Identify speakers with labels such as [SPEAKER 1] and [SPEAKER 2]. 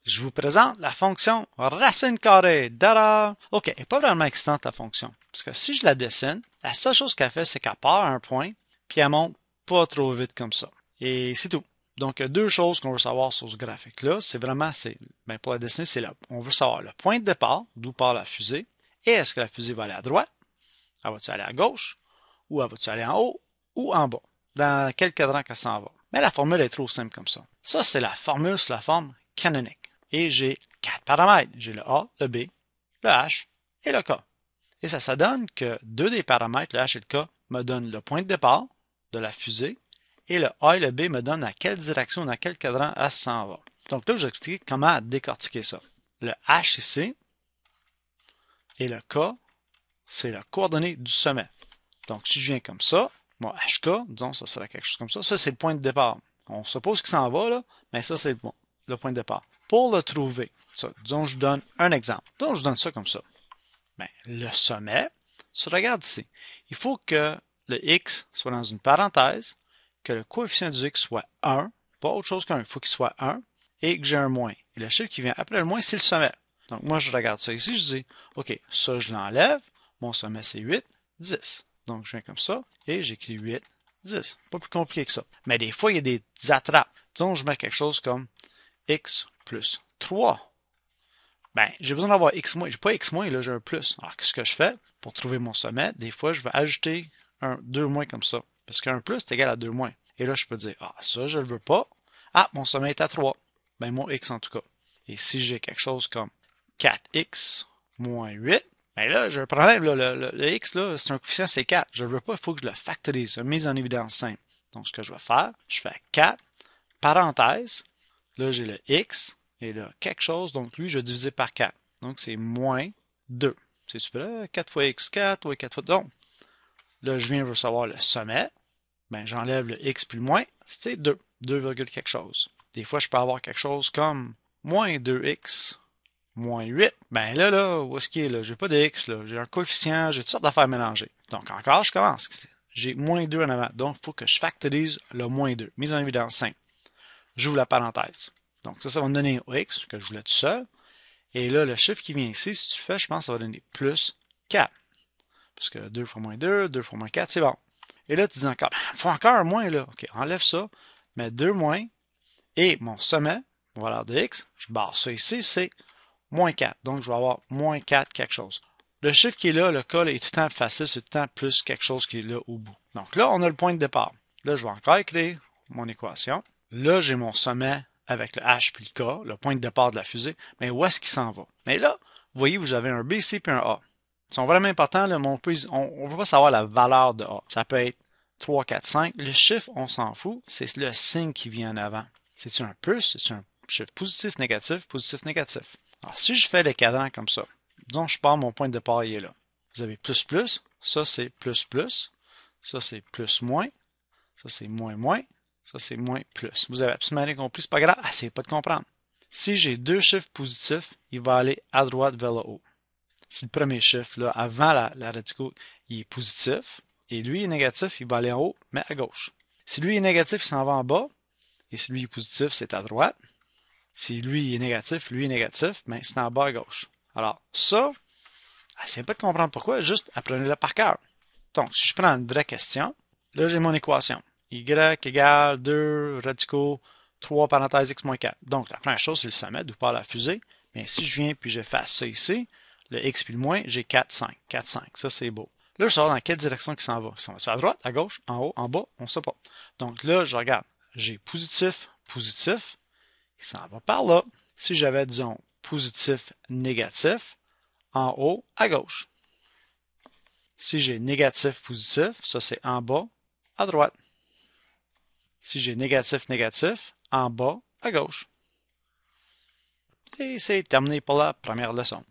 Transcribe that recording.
[SPEAKER 1] je vous présente la fonction racine carrée. Dada! OK, elle n'est pas vraiment excitante la fonction. Parce que si je la dessine, la seule chose qu'elle fait, c'est qu'elle part à un point, puis elle monte pas trop vite comme ça. Et c'est tout. Donc, il y a deux choses qu'on veut savoir sur ce graphique-là. C'est vraiment, ben pour la dessiner, c'est là. On veut savoir le point de départ, d'où part la fusée, et est-ce que la fusée va aller à droite, elle va-tu aller à gauche, ou elle va-tu aller en haut, ou en bas, dans quel cadran qu'elle s'en va. Mais la formule est trop simple comme ça. Ça, c'est la formule sous la forme canonique. Et j'ai 4 paramètres. J'ai le A, le B, le H et le K. Et ça donne que deux des paramètres, le H et le K, me donnent le point de départ de la fusée et le A et le B me donnent à quelle direction, dans quel cadran elle s'en va. Donc là, je vais vous expliquer comment décortiquer ça. Le H ici et le K, c'est la coordonnée du sommet. Donc si je viens comme ça, mon HK, disons, ça serait quelque chose comme ça. Ça, c'est le point de départ. On suppose qu'il s'en va, là, mais ça, c'est le point de départ. Pour le trouver, ça, disons, je vous donne un exemple. Donc, je vous donne ça comme ça. Ben, le sommet, tu regardes ici. Il faut que le x soit dans une parenthèse, que le coefficient du x soit 1, pas autre chose qu'un, il faut qu'il soit 1, et que j'ai un moins. Et le chiffre qui vient après le moins, c'est le sommet. Donc, moi, je regarde ça ici, je dis, OK, ça, je l'enlève. Mon sommet, c'est 8, 10. Donc, je viens comme ça, et j'écris 8, 10. Pas plus compliqué que ça. Mais des fois, il y a des attrapes. Disons, je mets quelque chose comme x plus 3. Ben, j'ai besoin d'avoir x moins. J'ai pas x moins, là, j'ai un plus. Alors, qu'est-ce que je fais? Pour trouver mon sommet, des fois, je vais ajouter un 2 moins comme ça. Parce qu'un plus est égal à 2 moins. Et là, je peux dire, ah, ça, je le veux pas. Ah, mon sommet est à 3. Ben, mon x en tout cas. Et si j'ai quelque chose comme 4x moins 8, ben là, j'ai un problème, là, le x, là, c'est un coefficient, c'est 4. Je ne veux pas, il faut que je le factorise, une mise en évidence simple. Donc, ce que je vais faire, je fais 4, parenthèse, là, j'ai le x, et là, quelque chose, donc lui, je vais diviser par 4. Donc, c'est moins 2. C'est super, 4 fois x, 4, oui, 4 fois... Donc, là, je viens de savoir le sommet, ben, j'enlève le x puis le moins, c'est 2, 2, quelque chose. Des fois, je peux avoir quelque chose comme moins 2x moins 8, ben là, où est-ce qu'il est là? J'ai pas de x, là. J'ai un coefficient, j'ai toutes sortes d'affaires mélangées. Donc encore, je commence. J'ai moins 2 en avant. Donc, il faut que je factorise le moins 2. Mise en évidence simple. J'ouvre la parenthèse. Donc ça va me donner un x, que je voulais tout seul. Et là, le chiffre qui vient ici, si tu fais, je pense que ça va donner plus 4. Parce que 2 fois moins 2, 2 fois moins 4, c'est bon. Et là, tu dis encore, il faut encore un moins, là. OK, enlève ça, mets 2 moins, et mon sommet, valeur de x, je barre ça ici, c'est moins 4. Donc, je vais avoir moins 4 quelque chose. Le chiffre qui est là, le cas, là, est tout le temps facile, c'est tout le temps plus quelque chose qui est là au bout. Donc là, on a le point de départ. Là, je vais encore écrire mon équation. Là, j'ai mon sommet avec le H puis le K, le point de départ de la fusée. Mais où est-ce qu'il s'en va? Mais là, vous voyez, vous avez un B, C puis un A. Ils sont vraiment importants, là, mais on ne veut pas savoir la valeur de A. Ça peut être 3, 4, 5. Le chiffre, on s'en fout. C'est le signe qui vient en avant. C'est-tu un plus? C'est-tu un chiffre positif, négatif, positif, négatif? Alors, si je fais le cadran comme ça, disons je pars, mon point de départ, il est là. Vous avez plus, plus, ça c'est plus, plus, ça c'est plus, moins, ça c'est moins, moins, ça c'est moins, plus. Vous avez absolument rien compris, c'est pas grave, essayez pas de comprendre. Si j'ai deux chiffres positifs, il va aller à droite vers le haut. Si le premier chiffre, là, avant la radicaux, il est positif, et lui est négatif, il va aller en haut, mais à gauche. Si lui est négatif, il s'en va en bas, et si lui est positif, c'est à droite. Si lui est négatif, mais c'est en bas à gauche. Alors, ça, essayez pas de comprendre pourquoi, juste apprenez-le par cœur. Donc, si je prends une vraie question, là, j'ai mon équation. Y égale 2 radicaux 3 parenthèses x moins 4. Donc, la première chose, c'est le sommet, d'où part la fusée. Mais si je viens puis j'efface ça ici, le x puis le moins, j'ai 4, 5. 4, 5. Ça, c'est beau. Là, je sais dans quelle direction il s'en va. Il s'en va à droite, à gauche, en haut, en bas, on ne sait pas. Donc là, je regarde. J'ai positif, positif. Il s'en va par là. Si j'avais, disons, positif, négatif, en haut, à gauche. Si j'ai négatif, positif, ça c'est en bas, à droite. Si j'ai négatif, négatif, en bas, à gauche. Et c'est terminé pour la première leçon.